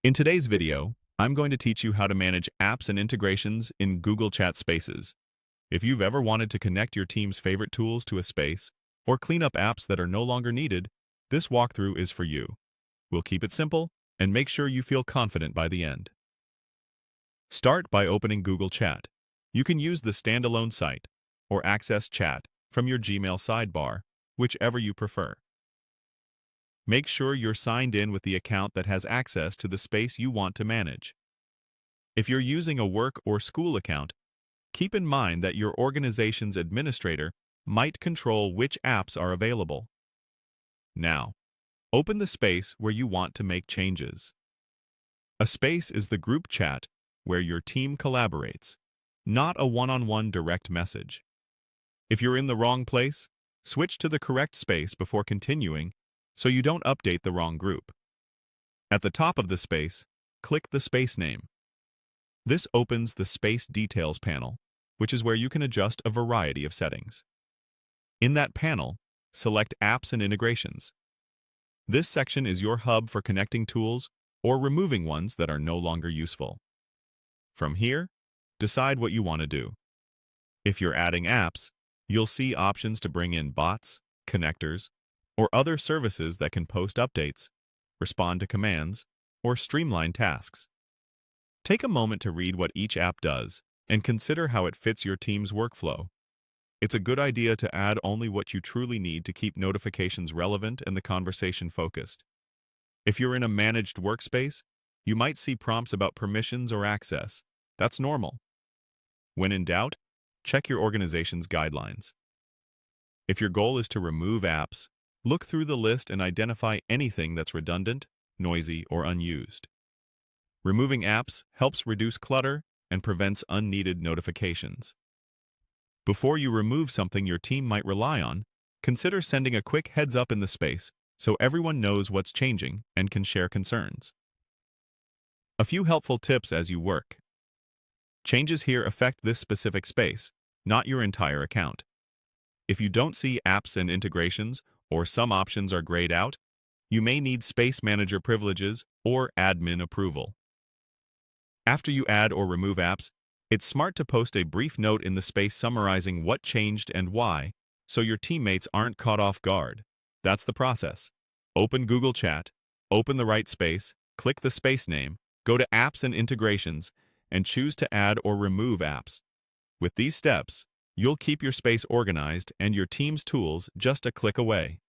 In today's video, I'm going to teach you how to manage apps and integrations in Google Chat Spaces. If you've ever wanted to connect your team's favorite tools to a space or clean up apps that are no longer needed, this walkthrough is for you. We'll keep it simple and make sure you feel confident by the end. Start by opening Google Chat. You can use the standalone site or access chat from your Gmail sidebar, whichever you prefer. Make sure you're signed in with the account that has access to the space you want to manage. If you're using a work or school account, keep in mind that your organization's administrator might control which apps are available. Now, open the space where you want to make changes. A space is the group chat where your team collaborates, not a one-on-one direct message. If you're in the wrong place, switch to the correct space before continuing so you don't update the wrong group. At the top of the space, click the space name. This opens the Space Details panel, which is where you can adjust a variety of settings. In that panel, select Apps and Integrations. This section is your hub for connecting tools or removing ones that are no longer useful. From here, decide what you want to do. If you're adding apps, you'll see options to bring in bots, connectors, or other services that can post updates, respond to commands, or streamline tasks. Take a moment to read what each app does and consider how it fits your team's workflow. It's a good idea to add only what you truly need to keep notifications relevant and the conversation focused. If you're in a managed workspace, you might see prompts about permissions or access. That's normal. When in doubt, check your organization's guidelines. If your goal is to remove apps, look through the list and identify anything that's redundant, noisy, or unused. Removing apps helps reduce clutter and prevents unneeded notifications. Before you remove something your team might rely on, consider sending a quick heads-up in the space so everyone knows what's changing and can share concerns. A few helpful tips as you work. Changes here affect this specific space, not your entire account. If you don't see apps and integrations, or some options are grayed out, you may need Space Manager privileges or admin approval. After you add or remove apps, it's smart to post a brief note in the space summarizing what changed and why, so your teammates aren't caught off guard. That's the process. Open Google Chat, open the right space, click the space name, go to Apps and Integrations, and choose to add or remove apps. With these steps, you'll keep your space organized and your team's tools just a click away.